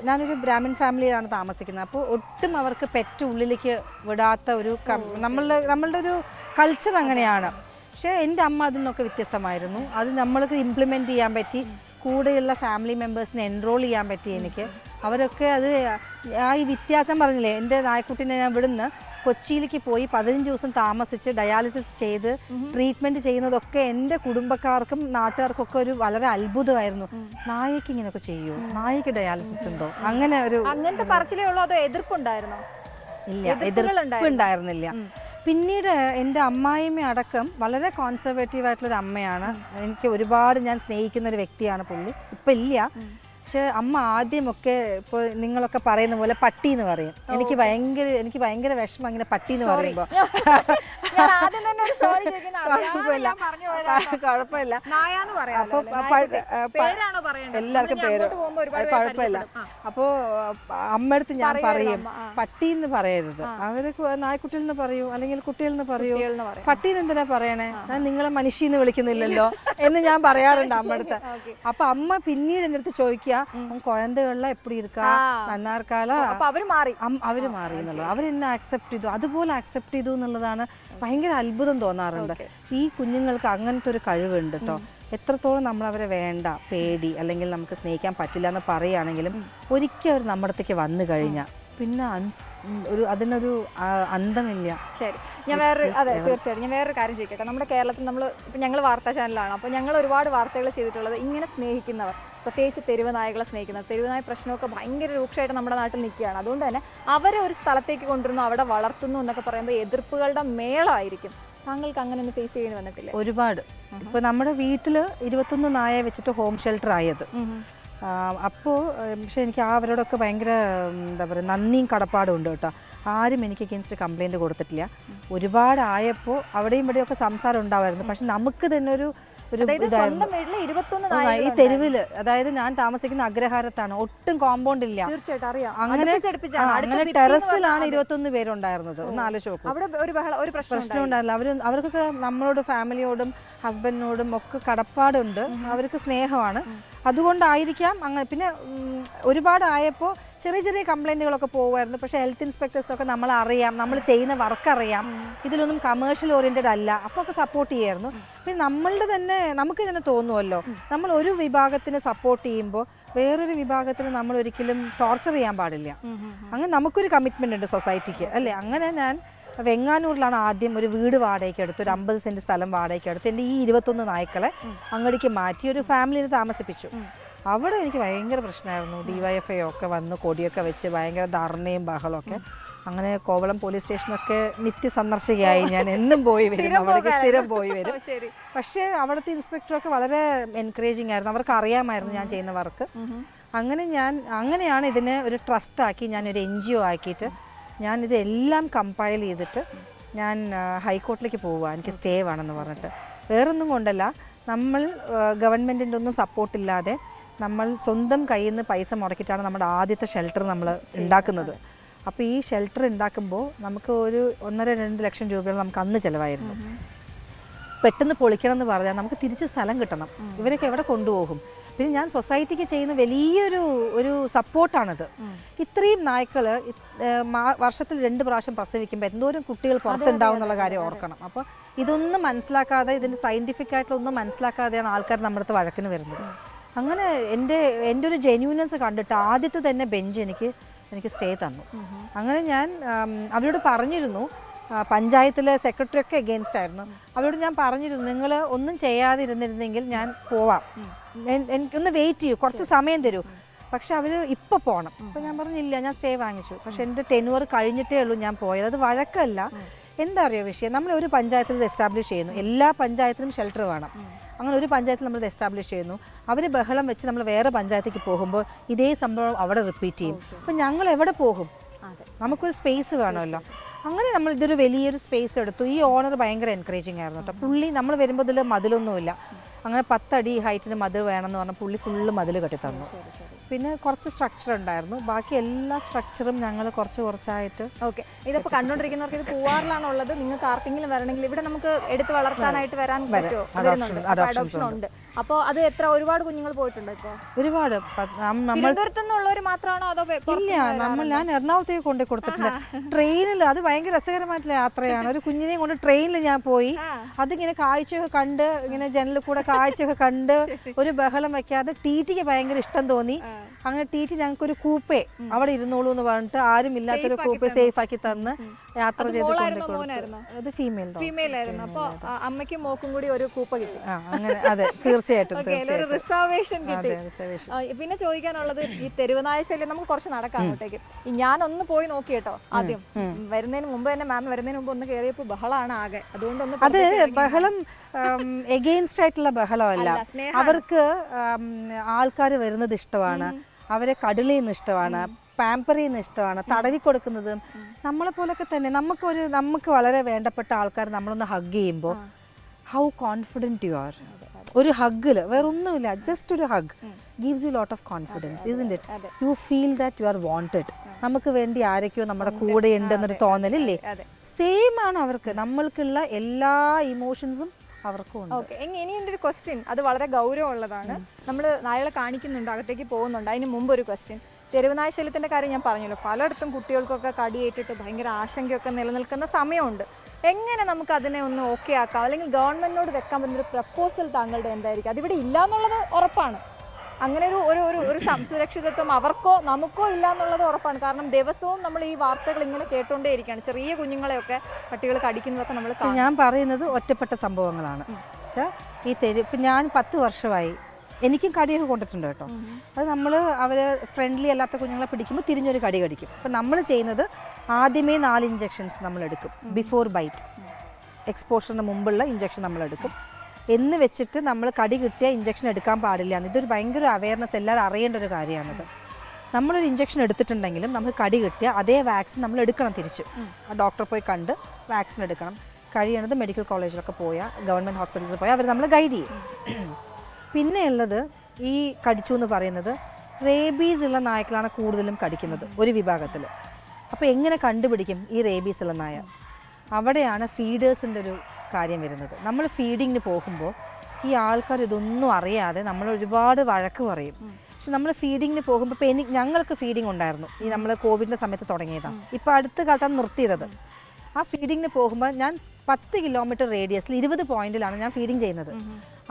ഞാനൊരു ബ്രാഹ്മിൻ ഫാമിലിയിലാണ് താമസിക്കുന്നത്. അപ്പോൾ ഒട്ടും അവർക്ക് പെറ്റ് ഉള്ളിലേക്ക് വിടാത്ത ഒരു നമ്മളുടെ ഒരു കൾച്ചർ അങ്ങനെയാണ്. പക്ഷേ എൻ്റെ അമ്മ അതിൽ നിന്നൊക്കെ വ്യത്യസ്തമായിരുന്നു. അത് നമ്മൾക്ക് ഇംപ്ലിമെൻറ്റ് ചെയ്യാൻ പറ്റി. കൂടെയുള്ള ഫാമിലി മെമ്പേഴ്സിനെ എൻറോൾ ചെയ്യാൻ പറ്റി എനിക്ക്. അവരൊക്കെ അത് ഈ വ്യത്യാസം പറഞ്ഞില്ലേ, എൻ്റെ നായ്ക്കുട്ടീനെ ഞാൻ ഇവിടുന്ന് കൊച്ചിയിലേക്ക് പോയി 15 ദിവസം താമസിച്ച് ഡയാലിസിസ് ചെയ്ത് ട്രീറ്റ്മെന്റ് ചെയ്യുന്നതൊക്കെ എൻ്റെ കുടുംബക്കാർക്കും നാട്ടുകാർക്കും ഒക്കെ ഒരു വളരെ അത്ഭുതമായിരുന്നു. നായക്ക് ഇങ്ങനെയൊക്കെ ചെയ്യൂ, നായക്ക് ഡയാലിസിസ് ഉണ്ടോ, അങ്ങനെ ഒരു അങ്ങനത്തെ പറച്ചിലേ ഉള്ളൂ അതോ എതിർപ്പുണ്ടായിരുന്നോ? ഇല്ല, എതിർപ്പ് ഉണ്ടായിരുന്നില്ല. പിന്നീട് എൻ്റെ അമ്മായിമ്മ അടക്കം വളരെ കോൺസർവേറ്റീവ് ആയിട്ടുള്ളൊരു അമ്മയാണ്. എനിക്ക് ഒരുപാട് ഞാൻ സ്നേഹിക്കുന്ന ഒരു വ്യക്തിയാണ് പുള്ളി. ഇപ്പം ഇല്ല. പക്ഷെ അമ്മ ആദ്യമൊക്കെ ഇപ്പോൾ നിങ്ങളൊക്കെ പറയുന്ന പോലെ പട്ടി എന്ന് പറയും. എനിക്ക് ഭയങ്കര വിഷമം അങ്ങനെ പട്ടി എന്ന് പറയുമ്പോൾ. കുഴപ്പമില്ല, എല്ലാവർക്കും പേര് കുഴപ്പമില്ല. അപ്പോൾ അമ്മയടുത്ത് ഞാൻ പറയും പട്ടി എന്ന് പറയരുത്, അവർക്ക് നായ്ക്കുട്ടികൾ എന്ന് പറയൂ അല്ലെങ്കിൽ കുട്ടികൾ എന്ന് പറയൂ. പട്ടീന്ന് എന്തിനാ പറയണേ, ഞാൻ നിങ്ങളെ മനുഷ്യന്ന് വിളിക്കുന്നില്ലല്ലോ എന്ന് ഞാൻ പറയാറുണ്ട് അമ്മയടുത്ത്. അപ്പൊ അമ്മ പിന്നീട് എൻ്റെ അടുത്ത് ചോദിക്കുക, കുഴന്തകളില എപ്പടി ഇരിക്കാ നന്നാ ഇരിക്കാല, അവര് മാറി എന്നുള്ളത്. അവരെന്നെ അക്സെപ്റ്റ് ചെയ്തു, അതുപോലെ അക്സെപ്റ്റ് ചെയ്തു എന്നുള്ളതാണ് ഭയങ്കര അത്ഭുതം തോന്നാറുണ്ട്. ഈ കുഞ്ഞുങ്ങൾക്ക് അങ്ങനത്തെ ഒരു കഴിവുണ്ട് കേട്ടോ. എത്രത്തോളം നമ്മൾ അവരെ വേണ്ട, പേടി അല്ലെങ്കിൽ നമുക്ക് സ്നേഹിക്കാൻ പറ്റില്ല എന്ന് പറയുകയാണെങ്കിലും ഒരിക്കൽ അവർ നമ്മുടെ അടുത്തേക്ക് വന്നു കഴിഞ്ഞാൽ പിന്നെ അതിനൊരു അന്തമില്ല. ശരി, ഞാൻ തീർച്ചയായിട്ടും ഞാൻ വേറൊരു കാര്യം ചോദിക്കട്ടെ. നമ്മുടെ കേരളത്തിൽ ഇപ്പം ഞങ്ങൾ വാർത്താ ചാനലാണ്. അപ്പോൾ ഞങ്ങൾ ഒരുപാട് വാർത്തകൾ ചെയ്തിട്ടുള്ളത് ഇങ്ങനെ സ്നേഹിക്കുന്നവർ, പ്രത്യേകിച്ച് തെരുവ് നായകളെ സ്നേഹിക്കുന്നവർ. തെരുവ് നായ പ്രശ്നമൊക്കെ ഭയങ്കര രൂക്ഷമായിട്ട് നമ്മുടെ നാട്ടിൽ നിൽക്കുകയാണ്. അതുകൊണ്ട് തന്നെ അവരെ ഒരു സ്ഥലത്തേക്ക് കൊണ്ടുവരുന്നു, അവിടെ വളർത്തുന്നു എന്നൊക്കെ പറയുമ്പോൾ എതിർപ്പുകളുടെ മേളമായിരിക്കും. താങ്കൾക്ക് അങ്ങനെ ഒന്ന് ഫേസ് ചെയ്യേണ്ടി വന്നിട്ടില്ല? ഒരുപാട്. ഇപ്പോൾ നമ്മുടെ വീട്ടിൽ 21 നായ വെച്ചിട്ട് ഹോം ഷെൽട്ടർ ആയത്. അപ്പോൾ പക്ഷെ എനിക്ക് അവരോടൊക്കെ ഭയങ്കര എന്താ പറയുക നന്ദിയും കടപ്പാടും ഉണ്ട് കേട്ടോ. ആരും എനിക്ക് അഗെയിൻസ്റ്റ് കംപ്ലൈൻറ്റ് കൊടുത്തിട്ടില്ല. ഒരുപാടായപ്പോൾ അവിടെയും ഇവിടെയൊക്കെ സംസാരം ഉണ്ടാവായിരുന്നു. പക്ഷെ നമുക്ക് തന്നെ ഒരു ഈ തെരുവില്, അതായത് ഞാൻ താമസിക്കുന്ന അഗ്രഹാരത്താണ്, ഒട്ടും കോമ്പൗണ്ട് ഇല്ല. അങ്ങനെ ടെറസിലാണ് 21 പേരുണ്ടായിരുന്നത്. ഒന്ന് ആലോചിച്ച് നോക്കും. പ്രശ്നം ഉണ്ടായില്ല. അവർക്കൊക്കെ നമ്മളോട്, ഫാമിലിയോടും ഹസ്ബൻഡിനോടും ഒക്കെ കടപ്പാടുണ്ട്, അവർക്ക് സ്നേഹമാണ്. അതുകൊണ്ടായിരിക്കാം അങ്ങനെ. പിന്നെ ഒരുപാടായപ്പോൾ ചെറിയ ചെറിയ കംപ്ലൈൻറ്റുകളൊക്കെ പോകുമായിരുന്നു. പക്ഷേ ഹെൽത്ത് ഇൻസ്പെക്ടേഴ്സിനൊക്കെ നമ്മളറിയാം, നമ്മൾ ചെയ്യുന്ന വർക്ക് അറിയാം, ഇതിലൊന്നും കമേഴ്ഷ്യൽ ഓറിയൻറ്റഡ് അല്ല. അപ്പോൾ ഒക്കെ സപ്പോർട്ട് ചെയ്യായിരുന്നു. പിന്നെ നമ്മളുടെ തന്നെ നമുക്ക് തന്നെ തോന്നുമല്ലോ, നമ്മൾ ഒരു വിഭാഗത്തിന് സപ്പോർട്ട് ചെയ്യുമ്പോൾ വേറൊരു വിഭാഗത്തിന് നമ്മൾ ഒരിക്കലും ടോർച്ചർ ചെയ്യാൻ പാടില്ല. അങ്ങനെ നമുക്കൊരു കമ്മിറ്റ്മെൻ്റ് ഉണ്ട് സൊസൈറ്റിക്ക്, അല്ലേ? അങ്ങനെ ഞാൻ വെങ്ങാനൂരിലാണ് ആദ്യം ഒരു വീട് വാടകയ്ക്ക് എടുത്ത്, ഒരു 50 സെൻറ്റ് സ്ഥലം വാടകയ്ക്ക് എടുത്ത് എൻ്റെ ഈ 21 നായ്ക്കളെ അങ്ങോട്ടേക്ക് മാറ്റി ഒരു ഫാമിലിനെ താമസിപ്പിച്ചു. അവിടെ എനിക്ക് ഭയങ്കര പ്രശ്നമായിരുന്നു. DYFI ഒക്കെ വന്ന് കൊടിയൊക്കെ വെച്ച് ഭയങ്കര ധർണയും ബഹളമൊക്കെ. അങ്ങനെ കോവളം പോലീസ് സ്റ്റേഷനൊക്കെ നിത്യസന്ദർശകയായി ഞാൻ എന്നും പോയി വരും, അവിടേക്ക് സ്ഥിരം പോയി വരും. പക്ഷേ അവിടുത്തെ ഇൻസ്പെക്ടറൊക്കെ വളരെ എൻകറേജിങ് ആയിരുന്നു, അവർക്ക് അറിയാമായിരുന്നു ഞാൻ ചെയ്യുന്ന വർക്ക്. അങ്ങനെയാണ് ഇതിനെ ഒരു ട്രസ്റ്റാക്കി, ഞാനൊരു NGO ആക്കിയിട്ട് ഞാനിതെല്ലാം കമ്പൈൽ ചെയ്തിട്ട് ഞാൻ ഹൈക്കോർട്ടിലേക്ക് പോവുക, എനിക്ക് സ്റ്റേ വേണമെന്ന് പറഞ്ഞിട്ട്. വേറൊന്നും കൊണ്ടല്ല, നമ്മൾ ഗവൺമെൻറ്റിൻ്റെ ഒന്നും സപ്പോർട്ടില്ലാതെ നമ്മൾ സ്വന്തം കയ്യിൽ നിന്ന് പൈസ മുടക്കിയിട്ടാണ് നമ്മുടെ ആദ്യത്തെ ഷെൽട്ടർ നമ്മൾ ഉണ്ടാക്കുന്നത്. അപ്പോൾ ഈ ഷെൽട്ടർ ഉണ്ടാക്കുമ്പോൾ നമുക്ക് ഒരു 1.5-2 ലക്ഷം രൂപയോളം നമുക്ക് അന്ന് ചിലവായിരുന്നു. പെട്ടെന്ന് പൊളിക്കണം എന്ന് പറഞ്ഞാൽ നമുക്ക് തിരിച്ച് സ്ഥലം കിട്ടണം. ഇവരൊക്കെ എവിടെ കൊണ്ടുപോകും? പിന്നെ ഞാൻ സൊസൈറ്റിക്ക് ചെയ്യുന്ന വലിയൊരു സപ്പോർട്ടാണിത്. ഇത്രയും നായ്ക്കൾ വർഷത്തിൽ 2 പ്രാവശ്യം പ്രസവിക്കുമ്പോൾ എന്തോരം കുട്ടികൾ പുറത്തുണ്ടാവും എന്നുള്ള കാര്യം ഓർക്കണം. അപ്പോൾ ഇതൊന്നും മനസ്സിലാക്കാതെ, ഇതിൻ്റെ സയൻറ്റിഫിക് ആയിട്ടുള്ള ഒന്നും മനസ്സിലാക്കാതെയാണ് ആൾക്കാർ നമ്മുടെ അടുത്ത് വഴക്കിന് വരുന്നത്. അങ്ങനെ എൻ്റെ ഒരു ജെന്യൂനെസ് കണ്ടിട്ട് ആദ്യത്തെ തന്നെ ബെഞ്ച് എനിക്ക് സ്റ്റേ തന്നു. അങ്ങനെ ഞാൻ അവരോട് പറഞ്ഞിരുന്നു, പഞ്ചായത്തിലെ സെക്രട്ടറി ഒക്കെ എഗെയിൻസ്റ്റ് ആയിരുന്നു. അവരോട് ഞാൻ പറഞ്ഞിരുന്നു, നിങ്ങൾ ഒന്നും ചെയ്യാതിരുന്നിരുന്നെങ്കിൽ ഞാൻ പോവാം, എനിക്കൊന്ന് വെയിറ്റ് ചെയ്യൂ, കുറച്ച് സമയം തരൂ. പക്ഷെ അവർ ഇപ്പോൾ പോകണം. അപ്പോൾ ഞാൻ പറഞ്ഞില്ല, ഞാൻ സ്റ്റേ വാങ്ങിച്ചു. പക്ഷെ എൻ്റെ ടെനുവർ കഴിഞ്ഞിട്ടേ ഉള്ളൂ ഞാൻ പോയത്. അത് വഴക്കല്ല, എന്താ അറിയോ വിഷയം, നമ്മൾ ഒരു പഞ്ചായത്തിൽ ഇത് എസ്റ്റാബ്ലിഷ് ചെയ്യുന്നു, എല്ലാ പഞ്ചായത്തിലും ഷെൽട്ടർ വേണം. അങ്ങനെ ഒരു പഞ്ചായത്തിൽ നമ്മൾ എസ്റ്റാബ്ലിഷ് ചെയ്യുന്നു, അവർ ബഹളം വെച്ച് നമ്മൾ വേറെ പഞ്ചായത്തേക്ക് പോകുമ്പോൾ ഇതേ സംഭവം അവിടെ റിപ്പീറ്റ് ചെയ്യും. അപ്പം ഞങ്ങൾ എവിടെ പോകും? നമുക്കൊരു സ്പേസ് വേണമല്ലോ. അങ്ങനെ നമ്മൾ ഇതൊരു വലിയൊരു സ്പേസ് എടുത്തു. ഈ ഓണർ ഭയങ്കര എൻകറേജിങ് ആയിരുന്നു കേട്ടോ. പുള്ളി നമ്മൾ വരുമ്പോൾ ഇതിൽ മതിലൊന്നുമില്ല, അങ്ങനെ 10 അടി ഹൈറ്റിന് മതിൽ വേണമെന്ന് പറഞ്ഞാൽ പുള്ളി ഫുള്ള് മതിൽ കെട്ടി തന്നു. പിന്നെ കുറച്ച് സ്ട്രക്ചർ ഉണ്ടായിരുന്നു, ബാക്കി എല്ലാ സ്ട്രക്ചറും ഞങ്ങൾ കുറച്ചായിട്ട്. ഓക്കെ, ഇതിപ്പോൾ കണ്ടുകൊണ്ടിരിക്കുന്നവർക്ക് ഇത് പൂവാറിലാണുള്ളത്. നിങ്ങൾക്ക് ആർക്കെങ്കിലും വരണമെങ്കിൽ ഇവിടെ നമുക്ക് എടുത്ത് വളർത്താനായിട്ട് വരാൻ പറ്റുമോ? അഡോപ്ഷൻ ഉണ്ട്. അപ്പോൾ അത് എത്ര ഒരുപാട് കുഞ്ഞുങ്ങൾ പോയിട്ടുണ്ടോ ഇപ്പോൾ? ഒരുപാട്. തിരുവനന്തപുരത്ത് നിന്നുള്ളവർ മാത്രമാണോ അതോ ഇല്ല, ഞാൻ എറണാകുളത്തേക്ക് കൊണ്ടു കൊടുത്തിട്ടുണ്ട്. ട്രെയിനിൽ അത് ഭയങ്കര രസകരമായിട്ടുള്ള യാത്രയാണ്. ഒരു കുഞ്ഞിനെയും കൊണ്ട് ട്രെയിനിൽ ഞാൻ പോയി. അതിങ്ങനെ കാഴ്ചയൊക്കെ കണ്ട്, ഇങ്ങനെ ജനലിൽ കൂടെ കാഴ്ചയൊക്കെ കണ്ട് ഒരു ബഹളം വെക്കാതെ ടിക്ക് ഭയങ്കര ഇഷ്ടം തോന്നി. അങ്ങനെ ടി ഞങ്ങൾക്കൊരു കൂപ്പേ അവിടെ ഇരുന്നോളൂ എന്ന് പറഞ്ഞിട്ട് ആരും ഇല്ലാത്തൊരു കൂപ്പേ സേഫ് ആക്കി തന്ന് യാത്ര ചെയ്ത്. അത് ഫീമെയിൽ ആയിരുന്നു. അപ്പോൾ അമ്മയ്ക്കും മോക്കും കൂടി ഒരു കൂപ്പ കിട്ടി. അങ്ങനെ, അതെ, തീർച്ചയായിട്ടും റിസർവേഷൻ കിട്ടി. പിന്നെ ചോദിക്കാനുള്ളത്, ഈ തെരുവുനായ ശല്യം നമുക്ക് കുറച്ച് നടക്കാം അങ്ങോട്ടേക്ക്. ഞാനൊന്ന് പോയി നോക്കി കേട്ടോ. ആദ്യം വരുന്നതിന് മുമ്പ് തന്നെ, മാം വരുന്നതിന് മുമ്പ് ഒന്ന് കയറിയപ്പോൾ ബഹളമാണ് ആകെ. അതുകൊണ്ടൊന്ന് അത് ബഹളം എഗെയിൻസ്റ്റ് ആയിട്ടുള്ള ബഹളമല്ല. അവർക്ക് ആൾക്കാർ വരുന്നത് ഇഷ്ടമാണ്, അവരെ കടിൽ ചെയ്യുന്ന ഇഷ്ടമാണ്, പാമ്പർ ചെയ്യുന്ന ഇഷ്ടമാണ്, തടവി കൊടുക്കുന്നത്. നമ്മളെ പോലൊക്കെ തന്നെ നമുക്ക് വളരെ വേണ്ടപ്പെട്ട ആൾക്കാർ നമ്മളൊന്ന് ഹഗ് ചെയ്യുമ്പോൾ ഹൗ കോൺഫിഡൻറ്റ് യു ആർ. ഒരു ഹഗ്ഗില് വേറൊന്നുമില്ല, ജസ്റ്റ് ഒരു hug gives you lot of confidence, isn't it? You feel that you are wanted. നമുക്ക് വേണ്ടി ആരൊക്കെയോ നമ്മുടെ കൂടെ ഉണ്ടെന്നൊരു തോന്നലില്ലേ? സെയിം ആണ് അവർക്ക്. നമ്മൾക്കുള്ള എല്ലാ ഇമോഷൻസും അവർക്കും ഉണ്ട്. ഓക്കെ, ഇനി എൻ്റെ ഒരു ക്വസ്റ്റ്യൻ, അത് വളരെ ഗൗരവമുള്ളതാണ്. നമ്മൾ നായകളെ കാണിക്കുന്നുണ്ട്, അകത്തേക്ക് പോകുന്നുണ്ട്. അതിന് മുമ്പ് ഒരു ക്വസ്റ്റ്യൻ. തെരുവുനായ ശല്യത്തിൻ്റെ കാര്യം ഞാൻ പറഞ്ഞല്ലോ, പലയിടത്തും കുട്ടികൾക്കൊക്കെ കടിയേറ്റിട്ട് ഭയങ്കര ആശങ്കയൊക്കെ നിലനിൽക്കുന്ന സമയമുണ്ട്. എങ്ങനെ നമുക്ക് അതിനെ ഒന്ന് ഓക്കെ ആക്കാം, അല്ലെങ്കിൽ ഗവൺമെന്റിനോട് വെക്കാൻ പറ്റുന്നൊരു പ്രപ്പോസൽ താങ്കളുടെ എന്തായിരിക്കും? അതിവിടെ ഇല്ല എന്നുള്ളത് ഉറപ്പാണ്. അങ്ങനെ ഒരു സുരക്ഷിതത്വം അവർക്കോ നമുക്കോ ഇല്ല എന്നുള്ളത് ഉറപ്പാണ്. കാരണം ദിവസവും നമ്മൾ ഈ വാർത്തകൾ ഇങ്ങനെ കേട്ടോണ്ടേയിരിക്കുകയാണ്. ചെറിയ കുഞ്ഞുങ്ങളെയൊക്കെ പട്ടികൾ കടിക്കുന്നതൊക്കെ നമ്മൾ കാണും. ഞാൻ പറയുന്നത് ഒറ്റപ്പെട്ട സംഭവങ്ങളാണ്. ഇപ്പം ഞാൻ 10 വർഷമായി, എനിക്കും കടിയൊക്കെ കൊണ്ടിട്ടുണ്ട് കേട്ടോ. അത് നമ്മൾ അവർ ഫ്രണ്ട്ലി അല്ലാത്ത കുഞ്ഞുങ്ങളെ പിടിക്കുമ്പോൾ തിരിഞ്ഞൊരു കടി കടിക്കും. അപ്പം നമ്മൾ ചെയ്യുന്നത് ആദ്യമേ 4 ഇഞ്ചക്ഷൻസ് നമ്മൾ എടുക്കും. ബിഫോർ ബൈറ്റ്, എക്സ്പോഷറിന് മുമ്പുള്ള ഇഞ്ചക്ഷൻ നമ്മൾ എടുക്കും. എന്ന് വെച്ചിട്ട് നമ്മൾ കടി കിട്ടിയ ഇഞ്ചക്ഷൻ എടുക്കാൻ പാടില്ല. ഇതൊരു ഭയങ്കര അവയർനെസ്, എല്ലാവരും അറിയേണ്ട ഒരു കാര്യമാണിത്. നമ്മളൊരു ഇഞ്ചക്ഷൻ എടുത്തിട്ടുണ്ടെങ്കിലും നമുക്ക് കടി കിട്ടിയ അതേ വാക്സിൻ നമ്മൾ എടുക്കണം തിരിച്ചു. ആ ഡോക്ടറെ പോയി കണ്ട് വാക്സിൻ എടുക്കണം. കഴിയണത് മെഡിക്കൽ കോളേജിലൊക്കെ പോയാൽ, ഗവൺമെൻറ് ഹോസ്പിറ്റലിൽ പോയാൽ അവർ നമ്മൾ ഗൈഡ് ചെയ്യും. പിന്നെയുള്ളത്, ഈ കടിച്ചു എന്ന് പറയുന്നത് റേബീസ് ഉള്ള നായ്ക്കളാണ് കൂടുതലും കടിക്കുന്നത് ഒരു വിഭാഗത്തിൽ. അപ്പോൾ എങ്ങനെ കണ്ടുപിടിക്കും ഈ റേബീസ് ഉള്ള നായ? അവിടെയാണ് ഫീഡേഴ്സിൻ്റെ ഒരു കാര്യം വരുന്നത്. നമ്മൾ ഫീഡിങ്ങിന് പോകുമ്പോൾ ഈ ആൾക്കാർ ഇതൊന്നും അറിയാതെ നമ്മൾ ഒരുപാട് വഴക്ക് പറയും. പക്ഷെ നമ്മൾ ഫീഡിങ്ങിന് പോകുമ്പോൾ, ഇപ്പോൾ ഞങ്ങൾക്ക് ഫീഡിങ് ഉണ്ടായിരുന്നു, ഈ നമ്മൾ കോവിഡിൻ്റെ സമയത്ത് തുടങ്ങിയതാണ്. ഇപ്പോൾ അടുത്ത കാലത്താണ് നിർത്തിയത്. ആ ഫീഡിങ്ങിന് പോകുമ്പോൾ ഞാൻ 10 കിലോമീറ്റർ റേഡിയസിൽ 20 പോയിന്റിലാണ് ഞാൻ ഫീഡിങ് ചെയ്യുന്നത്.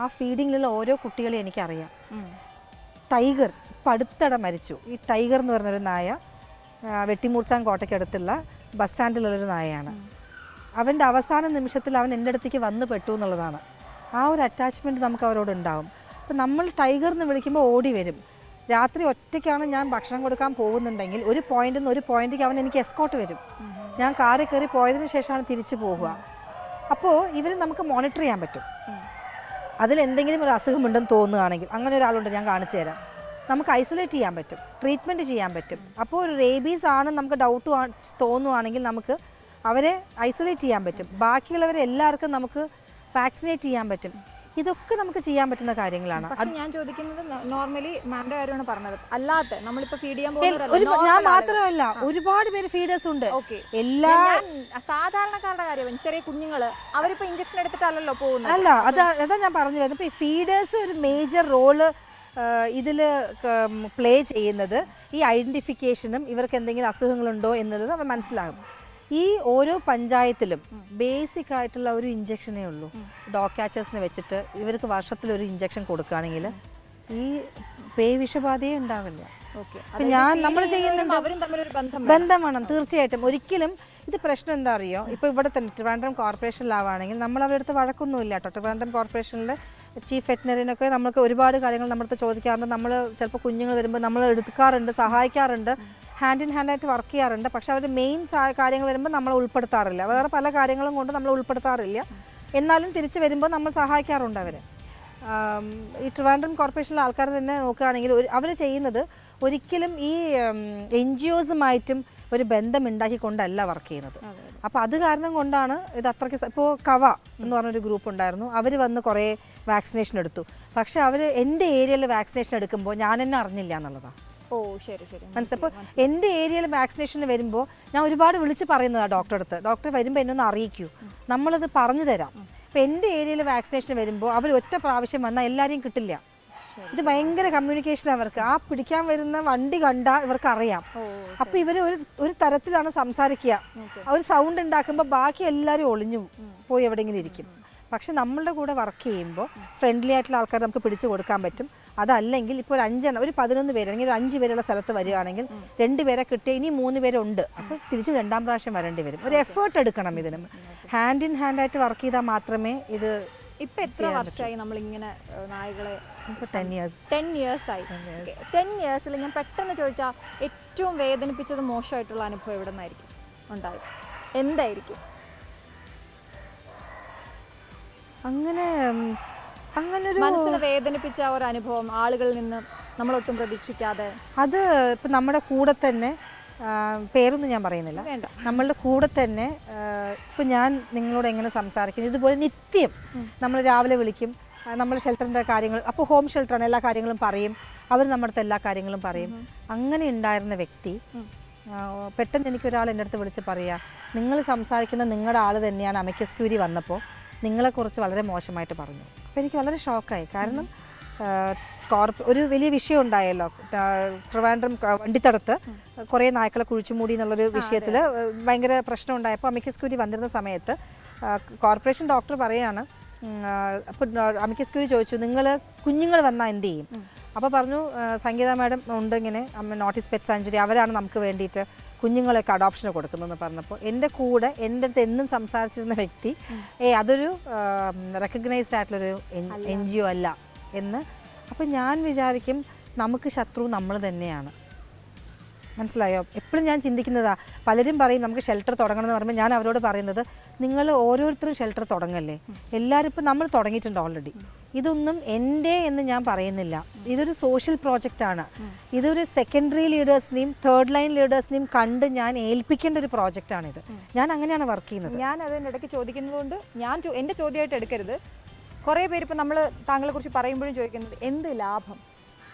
ആ ഫീഡിങ്ങിലുള്ള ഓരോ കുട്ടികളെയും എനിക്കറിയാം. ടൈഗർ ഇപ്പം അടുത്തിടെ മരിച്ചു. ഈ ടൈഗർ എന്ന് പറഞ്ഞൊരു നായ വെട്ടിമൂർച്ചാൻ കോട്ടയ്ക്കടുത്തുള്ള ബസ് സ്റ്റാൻഡിലുള്ളൊരു നായയാണ്. അവൻ്റെ അവസാന നിമിഷത്തിൽ അവൻ എൻ്റെ അടുത്തേക്ക് വന്ന് പെട്ടു എന്നുള്ളതാണ്. ആ ഒരു അറ്റാച്ച്മെൻറ്റ് നമുക്ക് അവരോട് ഉണ്ടാവും. അപ്പം നമ്മൾ ടൈഗർ എന്ന് വിളിക്കുമ്പോൾ ഓടി വരും. രാത്രി ഒറ്റയ്ക്കാണ് ഞാൻ ഭക്ഷണം കൊടുക്കാൻ പോകുന്നുണ്ടെങ്കിൽ ഒരു പോയിന്റിൽ നിന്ന് ഒരു പോയിന്റിലേക്ക് അവൻ എനിക്ക് എസ്കോട്ട് വരും. ഞാൻ കാറിൽ കയറി പോയതിനു ശേഷമാണ് തിരിച്ചു പോകുക. അപ്പോൾ ഇവർ നമുക്ക് മോണിറ്റർ ചെയ്യാൻ പറ്റും. അതിലെന്തെങ്കിലും ഒരു അസുഖമുണ്ടെന്ന് തോന്നുകയാണെങ്കിൽ, അങ്ങനെ ഒരാളുണ്ട്, ഞാൻ കാണിച്ചു തരാം. നമുക്ക് ഐസൊലേറ്റ് ചെയ്യാൻ പറ്റും, ട്രീറ്റ്മെൻറ്റ് ചെയ്യാൻ പറ്റും. അപ്പോൾ ഒരു റേബീസ് ആണ് നമുക്ക് ഡൗട്ട് തോന്നുകയാണെങ്കിൽ നമുക്ക് അവരെ ഐസൊലേറ്റ് ചെയ്യാൻ പറ്റും. ബാക്കിയുള്ളവരെ എല്ലാവർക്കും നമുക്ക് വാക്സിനേറ്റ് ചെയ്യാൻ പറ്റും. ഇതൊക്കെ നമുക്ക് ചെയ്യാൻ പറ്റുന്ന കാര്യങ്ങളാണ്. ഞാൻ ചോദിക്കുന്നത് നോർമലി മാമിന്റെ കാര്യമാണ് പറഞ്ഞത്, അല്ലാതെ നമ്മളിപ്പോ ഫീഡ് ചെയ്യാൻ പോകുന്ന ഞാൻ മാത്രമല്ല, ഒരുപാട് പേര് ഫീഡേഴ്സ് ഉണ്ട്. എല്ലാ സാധാരണക്കാരുടെ കാര്യം, ചെറിയ കുഞ്ഞുങ്ങള് അവരിപ്പോ ഇഞ്ചക്ഷൻ എടുത്തിട്ടല്ലോ പോകുന്നത്. അല്ല, അതാ ഞാൻ പറഞ്ഞു വരുന്നത്. ഇപ്പൊ ഈ ഫീഡേഴ്സ് ഒരു മേജർ റോള് ഇതിൽ പ്ലേ ചെയ്യുന്നത് ഈ ഐഡന്റിഫിക്കേഷനും ഇവർക്ക് എന്തെങ്കിലും അസുഖങ്ങളുണ്ടോ എന്നുള്ളത് നമ്മൾ മനസ്സിലാകും. ഈ ഓരോ പഞ്ചായത്തിലും ബേസിക് ആയിട്ടുള്ള ഒരു ഇഞ്ചക്ഷനേ ഉള്ളൂ. ഡോഗ് കാച്ചേഴ്സിനെ വെച്ചിട്ട് ഇവർക്ക് വർഷത്തിലൊരു ഇഞ്ചക്ഷൻ കൊടുക്കുകയാണെങ്കിൽ ഈ പേവിഷബാധയെ ഉണ്ടാവില്ല. നമ്മൾ ചെയ്യുന്നുണ്ട്, ബന്ധം വേണം തീർച്ചയായിട്ടും. ഒരിക്കലും ഇത് പ്രശ്നം എന്താ അറിയോ, ഇപ്പോൾ ഇവിടെ തന്നെ ട്രിവാൻഡ്രം കോർപ്പറേഷനിലാവുകയാണെങ്കിൽ നമ്മൾ അവരുടെ അടുത്ത് വഴക്കൊന്നുമില്ല കേട്ടോ. ട്രിവാൻഡ്രം കോർപ്പറേഷനിലെ ചീഫ് വെറ്റിനറിനൊക്കെ നമ്മൾക്ക് ഒരുപാട് കാര്യങ്ങൾ നമ്മുടെ അടുത്ത് ചോദിക്കാറുണ്ട്. നമ്മൾ ചിലപ്പോൾ കുഞ്ഞുങ്ങൾ വരുമ്പോൾ നമ്മൾ എടുക്കാറുണ്ട്, സഹായിക്കാറുണ്ട്, ഹാൻഡ് ഇൻ ഹാൻഡായിട്ട് വർക്ക് ചെയ്യാറുണ്ട്. പക്ഷെ അവർ മെയിൻ കാര്യങ്ങൾ വരുമ്പോൾ നമ്മൾ ഉൾപ്പെടുത്താറില്ല. വേറെ പല കാര്യങ്ങളും കൊണ്ട് നമ്മൾ ഉൾപ്പെടുത്താറില്ല. എന്നാലും തിരിച്ച് വരുമ്പോൾ നമ്മൾ സഹായിക്കാറുണ്ട് അവരെ. ഈ ട്രിവാൻഡ്രം കോർപ്പറേഷനിലെ ആൾക്കാർ തന്നെ നോക്കുകയാണെങ്കിൽ അവർ ചെയ്യുന്നത് ഒരിക്കലും ഈ NGOസുമായിട്ടും ഒരു ബന്ധം ഉണ്ടാക്കിക്കൊണ്ടല്ല വർക്ക് ചെയ്യുന്നത്. അപ്പോൾ അത് കാരണം കൊണ്ടാണ് ഇത് അത്രയ്ക്ക്. ഇപ്പോൾ കവ എന്ന് പറഞ്ഞൊരു ഗ്രൂപ്പ് ഉണ്ടായിരുന്നു, അവർ വന്ന് കുറേ വാക്സിനേഷൻ എടുത്തു. പക്ഷെ അവർ എൻ്റെ ഏരിയയിൽ വാക്സിനേഷൻ എടുക്കുമ്പോൾ ഞാൻ എന്നെ അറിഞ്ഞില്ല എന്നുള്ളതാണ്. ഓ ശരി ശരി, മനസ്സിലായി. അപ്പോൾ എൻ്റെ ഏരിയയിൽ വാക്സിനേഷന് വരുമ്പോൾ ഞാൻ ഒരുപാട് വിളിച്ച് പറയുന്നതാണ് ഡോക്ടറെ അടുത്ത്, ഡോക്ടർ വരുമ്പോൾ എന്നൊന്ന് അറിയിക്കൂ, നമ്മളത് പറഞ്ഞു തരാം. അപ്പോൾ എൻ്റെ ഏരിയയിൽ വാക്സിനേഷൻ വരുമ്പോൾ അവർ ഒറ്റ പ്രാവശ്യം വന്നാൽ എല്ലാവരെയും കിട്ടില്ല. ഇത് ഭയങ്കര കമ്മ്യൂണിക്കേഷൻ അവർക്ക്. ആ പിടിക്കാൻ വരുന്ന വണ്ടി കണ്ടാൽ ഇവർക്ക് അറിയാം. അപ്പോൾ ഇവർ ഒരു തരത്തിലാണ് സംസാരിക്കുക. ഒരു സൗണ്ട് ഉണ്ടാക്കുമ്പോൾ ബാക്കി എല്ലാവരും ഒളിഞ്ഞു പോയി എവിടെയെങ്കിലും ഇരിക്കും. പക്ഷെ നമ്മളുടെ കൂടെ വർക്ക് ചെയ്യുമ്പോൾ ഫ്രണ്ട്ലി ആയിട്ടുള്ള ആൾക്കാർ നമുക്ക് പിടിച്ചു കൊടുക്കാൻ പറ്റും. അതല്ലെങ്കിൽ ഇപ്പോൾ ഒരു 11 പേര് അല്ലെങ്കിൽ ഒരു 5 പേരുള്ള സ്ഥലത്ത് വരികയാണെങ്കിൽ 2 പേരെ കിട്ടിയ ഇനി 3 പേരുണ്ട്. അപ്പോൾ തിരിച്ച് 2ാം പ്രാവശ്യം വരേണ്ടി വരും. ഒരു എഫേർട്ട് എടുക്കണം ഇതിന്. ഹാൻഡ് ഇൻ ഹാൻഡ് ആയിട്ട് വർക്ക് ചെയ്താൽ മാത്രമേ ഇത്. ഇപ്പം എത്ര വർഷമായി നമ്മളിങ്ങനെ നായകളെ? 10 years. 10 years ആയി. 10 yearsൽ ഞാൻ പെട്ടെന്ന് ചോദിച്ചാൽ ഏറ്റവും വേദനിപ്പിച്ചത് മോശമായിട്ടുള്ള അനുഭവം എവിടെ നിന്നായിരിക്കും ഉണ്ടായത്? എന്തായിരിക്കും? അങ്ങനൊരു മനസ്സിനെ വേദനിപ്പിച്ച ഒരു അനുഭവം ആളുകളിൽ നിന്ന് നമ്മളൊട്ടും പ്രതീക്ഷിക്കാതെ. അത് ഇപ്പം നമ്മുടെ കൂടെ തന്നെ, പേരൊന്നും ഞാൻ പറയുന്നില്ല, വേണ്ട, നമ്മളുടെ കൂടെ തന്നെ ഇപ്പം ഞാൻ നിങ്ങളോട് എങ്ങനെ സംസാരിക്കുന്നു ഇതുപോലെ നിത്യം നമ്മൾ രാവിലെ വിളിക്കും, നമ്മൾ ഷെൽട്ടറിൻ്റെ കാര്യങ്ങൾ, അപ്പോൾ ഹോം ഷെൽട്ടറാണ്, എല്ലാ കാര്യങ്ങളും പറയും, അവർ നമ്മുടെ അടുത്ത് എല്ലാ കാര്യങ്ങളും പറയും. അങ്ങനെ ഉണ്ടായിരുന്ന വ്യക്തി പെട്ടെന്ന് എനിക്കൊരാൾ എൻ്റെ അടുത്ത് വിളിച്ച് പറയുക, നിങ്ങൾ സംസാരിക്കുന്ന നിങ്ങളുടെ ആൾ തന്നെയാണ് അമിക്കസ് ക്യൂറി വന്നപ്പോൾ നിങ്ങളെക്കുറിച്ച് വളരെ മോശമായിട്ട് പറഞ്ഞു. അപ്പോൾ എനിക്ക് വളരെ ഷോക്കായി. കാരണം ഒരു വലിയ വിഷയം ഉണ്ടായല്ലോ ട്രിവാൻഡ്രം വണ്ടിത്തടത്ത് കുറേ നായ്ക്കളെ കുഴിച്ചുമൂടി എന്നുള്ളൊരു വിഷയത്തിൽ ഭയങ്കര പ്രശ്നം ഉണ്ടായപ്പോൾ അമിക്കസ് ക്യൂറി വന്നിരുന്ന സമയത്ത് കോർപ്പറേഷൻ ഡോക്ടർ പറയുകയാണ്, അപ്പോൾ അമിക്കസ് ക്യൂറി ചോദിച്ചു നിങ്ങൾ കുഞ്ഞുങ്ങൾ വന്നാൽ എന്ത് ചെയ്യും? അപ്പോൾ പറഞ്ഞു സംഗീത മാഡം ഉണ്ട് ഇങ്ങനെ നോട്ടീസ് പെറ്റ് സാഞ്ചുറി, അവരാണ് നമുക്ക് വേണ്ടിയിട്ട് കുഞ്ഞുങ്ങളൊക്കെ അഡോപ്ഷന് കൊടുക്കുന്നതെന്ന് പറഞ്ഞപ്പോൾ എൻ്റെ കൂടെ എൻ്റെ അടുത്ത് എന്നും സംസാരിച്ചിരുന്ന വ്യക്തി അതൊരു റെക്കഗ്നൈസ്ഡ് ആയിട്ടുള്ളൊരു NGO അല്ല എന്ന്. അപ്പം ഞാൻ വിചാരിക്കും നമുക്ക് ശത്രു നമ്മൾ തന്നെയാണ്. മനസ്സിലായോ? എപ്പോഴും ഞാൻ ചിന്തിക്കുന്നതാ, പലരും പറയും നമുക്ക് ഷെൽട്ടർ തുടങ്ങണം എന്ന് പറയുമ്പോൾ ഞാൻ അവരോട് പറയുന്നത്, നിങ്ങൾ ഓരോരുത്തരും ഷെൽട്ടർ തുടങ്ങല്ലേ, എല്ലാവരും ഇപ്പം നമ്മൾ തുടങ്ങിയിട്ടുണ്ട് ഓൾറെഡി. ഇതൊന്നും എൻ്റെ എന്ന് ഞാൻ പറയുന്നില്ല, ഇതൊരു സോഷ്യൽ പ്രോജക്റ്റാണ്. ഇതൊരു സെക്കൻഡറി ലീഡേഴ്സിനെയും 3rd ലൈൻ ലീഡേഴ്സിനെയും കണ്ട് ഞാൻ ഏൽപ്പിക്കേണ്ട ഒരു പ്രോജക്റ്റാണിത്. ഞാൻ അങ്ങനെയാണ് വർക്ക് ചെയ്യുന്നത്. ഞാൻ അതിൻ്റെ ഇടയ്ക്ക് ചോദിക്കുന്നതുകൊണ്ട് എൻ്റെ ചോദ്യമായിട്ട് എടുക്കരുത്. കുറേ പേര് ഇപ്പം നമ്മൾ താങ്കളെ കുറിച്ച് പറയുമ്പോഴും ചോദിക്കുന്നത് എന്ത് ലാഭം?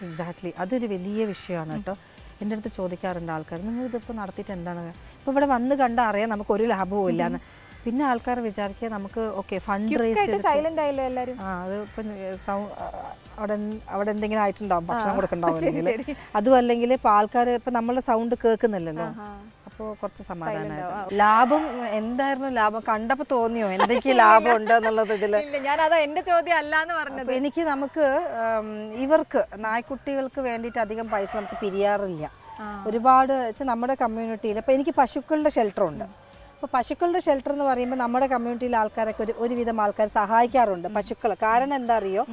എക്സാക്ട്ലി, അതൊരു വലിയ വിഷയമാണ് കേട്ടോ. എൻ്റെ അടുത്ത് ചോദിക്കാറുണ്ട് ആൾക്കാർ, നിങ്ങളിതിപ്പോൾ നടത്തിയിട്ട് എന്താണ്? ഇപ്പോൾ ഇവിടെ വന്ന് കണ്ടാൽ അറിയാം നമുക്ക് ഒരു ലാഭവും ഇല്ലാന്ന്. പിന്നെ ആൾക്കാർ വിചാരിക്കുക നമുക്ക് ഫണ്ട് റേസ് സൈലന്റ് ആയല്ലോ എല്ലാവരും. അത് ഇപ്പം അവിടെ എന്തെങ്കിലും ആയിട്ടുണ്ടാവും, ഭക്ഷണം കൊടുക്കണ്ടാവും അല്ലെങ്കിൽ അതും, അല്ലെങ്കിൽ ഇപ്പം ആൾക്കാർ ഇപ്പം നമ്മളുടെ സൗണ്ട് കേൾക്കുന്നില്ലല്ലോ, അപ്പോൾ കുറച്ച് സമാധാനമായിരുന്നു. ലാഭം എന്തായിരുന്നു? ലാഭം കണ്ടപ്പോൾ തോന്നിയോ എന്തൊക്കെ ലാഭം ഉണ്ട് എന്നുള്ളത്? ഇതില് ഞാനതാ എൻ്റെ ചോദ്യം അല്ലാന്ന് പറഞ്ഞത്. എനിക്ക് നമുക്ക് ഇവർക്ക് നായ്ക്കുട്ടികൾക്ക് വേണ്ടിയിട്ട് അധികം പൈസ നമുക്ക് പിരിയാറില്ല. ഒരുപാട് നമ്മുടെ കമ്മ്യൂണിറ്റിയിൽ ഇപ്പം എനിക്ക് പശുക്കളുടെ ഷെൽട്ടറുണ്ട്. അപ്പോൾ പശുക്കളുടെ ഷെൽട്ടർ എന്ന് പറയുമ്പോൾ നമ്മുടെ കമ്മ്യൂണിറ്റിയിലെ ആൾക്കാരൊക്കെ ഒരുവിധം ആൾക്കാർ സഹായിക്കാറുണ്ട് പശുക്കളെ. കാരണം എന്താ അറിയോ,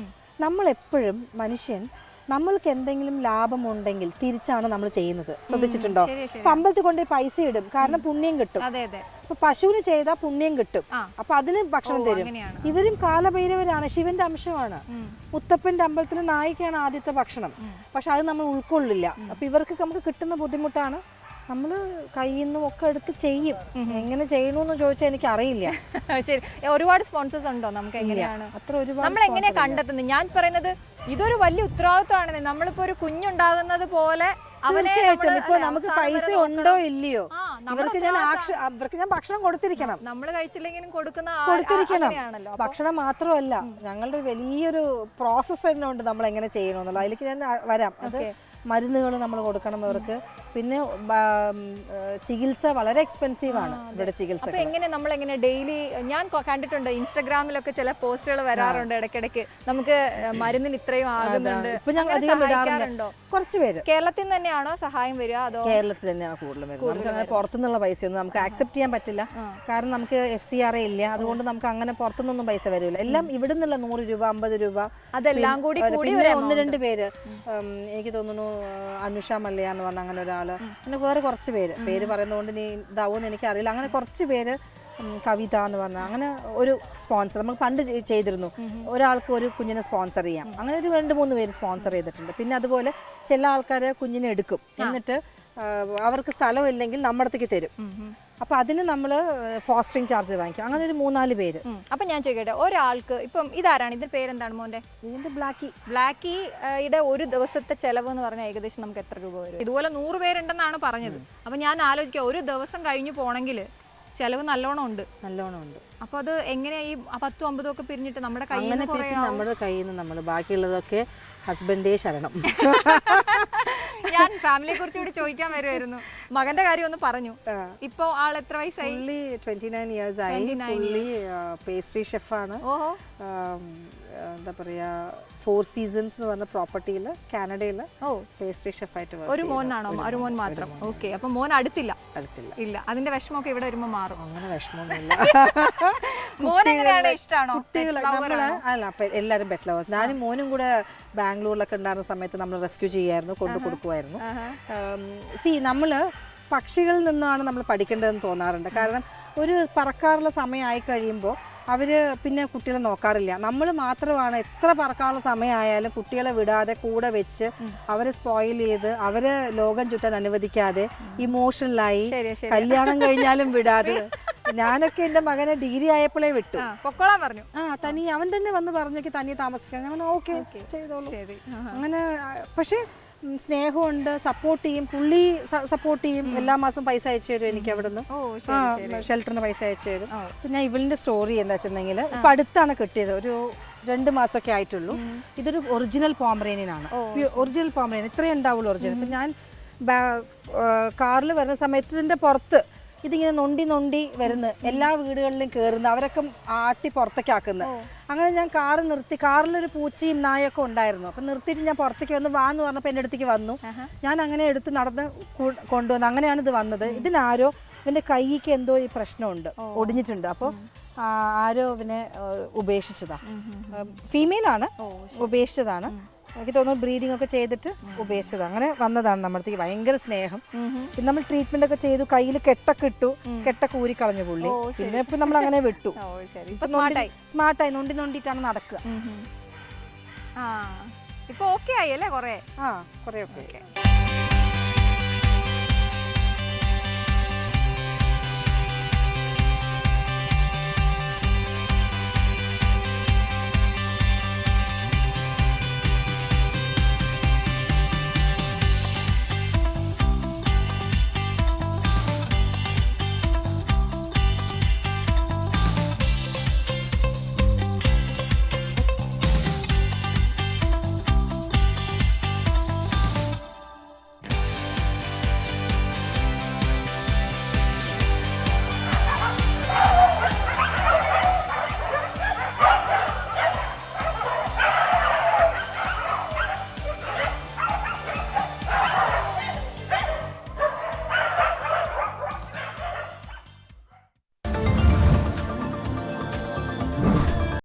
നമ്മളെപ്പോഴും മനുഷ്യൻ നമ്മൾക്ക് എന്തെങ്കിലും ലാഭമുണ്ടെങ്കിൽ തിരിച്ചാണ് നമ്മൾ ചെയ്യുന്നത്. ശ്രദ്ധിച്ചിട്ടുണ്ടോ? ഇപ്പൊ അമ്പലത്തിൽ കൊണ്ട് പൈസ ഇടും, കാരണം പുണ്യം കിട്ടും. ഇപ്പൊ പശുവിന് ചെയ്താൽ പുണ്യം കിട്ടും, അപ്പൊ അതിന് ഭക്ഷണം തരും. ഇവരും കാലഭൈരവരാണ്, ശിവന്റെ അംശമാണ്. മുത്തപ്പന്റെ അമ്പലത്തിൽ നായിക്കാണ് ആദ്യത്തെ ഭക്ഷണം. പക്ഷെ അത് നമ്മൾ ഉൾക്കൊള്ളില്ല. അപ്പൊ ഇവർക്ക് നമുക്ക് കിട്ടുന്ന ബുദ്ധിമുട്ടാണ്. നമ്മൾ കയ്യിൽ നിന്നും ഒക്കെ എടുത്ത് ചെയ്യും. എങ്ങനെ ചെയ്യണമെന്ന് ചോദിച്ചാൽ എനിക്ക് അറിയില്ല. ശരി, ഒരുപാട് സ്പോൺസേഴ്സ് ഉണ്ടോ? നമുക്ക് എങ്ങനെയാണ് നമ്മൾ എങ്ങനെയാ കണ്ടെത്തുന്നത്? ഞാൻ പറയുന്നത് ഇതൊരു വലിയ ഉത്തരവാദിത്വമാണ്. നമ്മളിപ്പോ ഒരു കുഞ്ഞുണ്ടാകുന്നത് പോലെ ഇപ്പൊ നമുക്ക് പൈസ ഉണ്ടോ ഇല്ലയോ, ഇവർക്ക് ഞാൻ ഭക്ഷണം കൊടുത്തിരിക്കണം. നമ്മൾ കഴിച്ചില്ലെങ്കിലും കൊടുത്തിരിക്കണം. ഭക്ഷണം മാത്രമല്ല, ഞങ്ങളുടെ വലിയൊരു പ്രോസസ്സ് തന്നെ ഉണ്ട് നമ്മൾ എങ്ങനെ ചെയ്യണമെന്നുള്ളത്. അതിലേക്ക് ഞാൻ വരാം. അത് മരുന്നുകൾ നമ്മൾ കൊടുക്കണം അവർക്ക്. പിന്നെ ചികിത്സ വളരെ എക്സ്പെൻസീവ് ആണ് ഇവിടെ ചികിത്സ. എങ്ങനെ നമ്മളെങ്ങനെ ഡെയിലി ഞാൻ കണ്ടിട്ടുണ്ട് ഇൻസ്റ്റാഗ്രാമിലൊക്കെ ചില പോസ്റ്റുകൾ വരാറുണ്ട് ഇടയ്ക്കിടയ്ക്ക്, നമുക്ക് മരുന്നിന് ഇത്രയും ആകുന്നുണ്ട്. ഇപ്പൊ ഞാൻ അധികം വിടാറുണ്ടോ? കുറച്ച് പേര് കേരളത്തിൽ നിന്ന് തന്നെയാണോ സഹായം വരിക? അതോ കേരളത്തിൽ തന്നെയാണ് കൂടുതലും വരുന്നത്. നമുക്ക് അങ്ങനെ പുറത്തുനിന്നുള്ള പൈസയൊന്നും നമുക്ക് ആക്സെപ്റ്റ് ചെയ്യാൻ പറ്റില്ല. കാരണം നമുക്ക് FCRA ഇല്ല. അതുകൊണ്ട് നമുക്ക് അങ്ങനെ പുറത്തുനിന്നൊന്നും പൈസ വരില്ല. എല്ലാം ഇവിടെ നിന്നുള്ള 100 രൂപ 50 രൂപ അതെല്ലാം കൂടി 1-2 പേര്. എനിക്ക് തോന്നുന്നു അനുഷ മല്ലയ എന്ന് പറഞ്ഞ അങ്ങനെ ഒരാള്, പിന്നെ വേറെ കുറച്ച് പേര് പറയുന്നതുകൊണ്ട് നീ ഇതാവുമെന്ന് എനിക്കറിയില്ല. അങ്ങനെ കുറച്ച് പേര്, കവിത എന്ന് പറഞ്ഞ അങ്ങനെ ഒരു സ്പോൺസർ നമ്മൾ പണ്ട് ചെയ്തിരുന്നു. ഒരാൾക്ക് ഒരു കുഞ്ഞിനെ സ്പോൺസർ ചെയ്യാം. അങ്ങനെ ഒരു 2-3 പേര് സ്പോൺസർ ചെയ്തിട്ടുണ്ട്. പിന്നെ അതുപോലെ ചില ആൾക്കാർ കുഞ്ഞിനെ എടുക്കും, എന്നിട്ട് അവർക്ക് സ്ഥലമില്ലെങ്കിൽ നമ്മുടെ അടുത്തേക്ക് തരും. അപ്പൊ അതിന് നമ്മൾ ഫോസ്റ്ററിങ് ചാർജ് വാങ്ങിക്കും. അങ്ങനെ ഒരു 3-4 പേര്. അപ്പൊ ഞാൻ ചോദിക്കട്ടെ, ഒരാൾക്ക് ഇപ്പം ഇതാരാണ്, ഇതിന്റെ പേരെന്താണ് മോന്റെ? ഇതിന്റെ ബ്ലാക്കിയുടെ ഒരു ദിവസത്തെ ചെലവ് എന്ന് പറഞ്ഞാൽ ഏകദേശം നമുക്ക് 100 രൂപ വരും? ഇതുപോലെ 100 പേരുണ്ടെന്നാണ് പറഞ്ഞത്. അപ്പൊ ഞാൻ ആലോചിക്കുക, ഒരു ദിവസം കഴിഞ്ഞു പോണെങ്കിൽ ചെലവ് നല്ലോണം ഉണ്ട്. നല്ലോണം ഉണ്ട്. അപ്പൊ അത് എങ്ങനെയാ ഈ 10 50 ഒക്കെ പിരിഞ്ഞിട്ട് നമ്മുടെ കയ്യിൽ അങ്ങനെ നമ്മുടെ കയ്യിൽ നിന്ന് നമ്മൾ ബാക്കിയുള്ളതൊക്കെ ഹസ്ബൻഡേ ശരണം. ഞാൻ ഫാമിലിയെ കുറിച്ച് ഇവിടെ ചോദിക്കാൻ വരുമായിരുന്നു. മകന്റെ കാര്യം ഒന്ന് പറഞ്ഞു. ഇപ്പൊ ആൾ എത്ര വയസ്സായി? 29 years ആയി. പേസ്ട്രി ഷെഫാണ്. എന്താ പറയാ, 4 Seasons എന്ന് പറഞ്ഞ പ്രോപ്പർട്ടിയിൽ കാനഡയിൽ പേസ്ട്രി ഷെഫായിട്ട്. ഒരു മോനാണോ? ഒരു മോൻ മാത്രം. ഓക്കെ. അപ്പൊ മോൻ അടുത്തില്ല? ഇല്ല. അതിന്റെ വിഷമമൊക്കെ ഇവിടെ വരുമ്പോ മാറും? അങ്ങനെ വിഷമമൊന്നുമില്ല. മോൻ എങ്ങനെയാണ്? ഇഷ്ടാണോ? അല്ല, എല്ലാവരും പെറ്റ് ലവേഴ്സ്. ഞാനും മോനും കൂടെ ബാംഗ്ലൂരിലൊക്കെ ഉണ്ടായിരുന്ന സമയത്ത് നമ്മൾ റെസ്ക്യൂ ചെയ്യായിരുന്നു, കൊണ്ടു കൊടുക്കുമായിരുന്നു. നമ്മള് പക്ഷികളിൽ നിന്നാണ് നമ്മൾ പഠിക്കേണ്ടതെന്ന് തോന്നാറുണ്ട്. കാരണം ഒരു പറക്കാറുള്ള സമയമായി കഴിയുമ്പോൾ അവർ പിന്നെ കുട്ടികളെ നോക്കാറില്ല. നമ്മൾ മാത്രമാണ് എത്ര പറക്കാനുള്ള സമയമായാലും കുട്ടികളെ വിടാതെ കൂടെ വെച്ച് അവരെ സ്പോയിൽ ചെയ്ത് അവരെ ലോകം ചുറ്റാൻ അനുവദിക്കാതെ ഇമോഷണലായി കല്യാണം കഴിഞ്ഞാലും വിടാതെ. ഞാനൊക്കെ എൻ്റെ മകനെ ഡിഗ്രി ആയപ്പോഴേ വിട്ടു. പറഞ്ഞു. അവൻ തന്നെ വന്ന് പറഞ്ഞേക്ക് തനിയെ താമസിക്കാൻ. ഞാൻ ഓക്കെ ചെയ്തോളൂ അങ്ങനെ. പക്ഷെ സ്നേഹമുണ്ട്, സപ്പോർട്ട് ചെയ്യും, പുള്ളി സപ്പോർട്ട് ചെയ്യും. എല്ലാ മാസവും പൈസ അയച്ചു തരും എനിക്ക് അവിടുന്ന്, ഷെൽട്ടറിന് പൈസ അയച്ചു തരും. പിന്നെ ഇവളിന്റെ സ്റ്റോറി എന്താ വെച്ചിട്ടുണ്ടെങ്കിൽ ഇപ്പൊ അടുത്താണ് കിട്ടിയത്, ഒരു 2 മാസമൊക്കെ ആയിട്ടുള്ളൂ. ഇതൊരു ഒറിജിനൽ പോമറേനിയനാണ്. ഒറിജിനൽ പോമറേനിയൻ ഇത്രയും ഉണ്ടാവുള്ളൂ ഒറിജിനൽ. ഇപ്പൊ ഞാൻ കാറിൽ വരുന്ന സമയത്ത് ഇതിന്റെ പുറത്ത് ഇതിങ്ങനെ നൊണ്ടി വരുന്നു, എല്ലാ വീടുകളിലും കയറുന്നു, അവരൊക്കെ ആട്ടി പുറത്തേക്ക് ആക്കുന്നത്. അങ്ങനെ ഞാൻ കാറ് നിർത്തി. കാറിലൊരു പൂച്ചയും നായൊക്കെ ഉണ്ടായിരുന്നു. അപ്പം നിർത്തിയിട്ട് ഞാൻ പുറത്തേക്ക് വന്ന് വാന്ന് പറഞ്ഞപ്പോൾ എൻ്റെ അടുത്തേക്ക് വന്നു. ഞാൻ അങ്ങനെ എടുത്ത് നടന്ന് കൊണ്ടുവന്നു. അങ്ങനെയാണ് ഇത് വന്നത്. ഇതിനാരോ ഇവൻ്റെ കൈക്ക് എന്തോ ഈ പ്രശ്നമുണ്ട്, ഒടിഞ്ഞിട്ടുണ്ട്. അപ്പോൾ ആരോ ഇവനെ ഉപേക്ഷിച്ചതാ. ഫീമെയിലാണ്, ഉപേക്ഷിച്ചതാണ്. എനിക്ക് തോന്നുന്നു ബ്രീഡിംഗ് ഒക്കെ ചെയ്തിട്ട് ഉപേക്ഷിച്ചത്. അങ്ങനെ വന്നതാണ് നമ്മുടെ അടുത്തേക്ക്. ഭയങ്കര സ്നേഹം. പിന്നെ നമ്മൾ ട്രീറ്റ്മെന്റ് ഒക്കെ ചെയ്തു, കയ്യിൽ കെട്ടൊക്കെ ഇട്ടു, കെട്ടൊക്കെ ഊരി കളഞ്ഞു പുള്ളി. പിന്നെ ഇപ്പൊ നമ്മൾ അങ്ങനെ വിട്ടു. സ്മാർട്ടായി നൊണ്ടിട്ടാണ് നടക്കുക. ഇപ്പൊ ഓക്കെ ആയി അല്ലേ? കുറെ ഓക്കെ.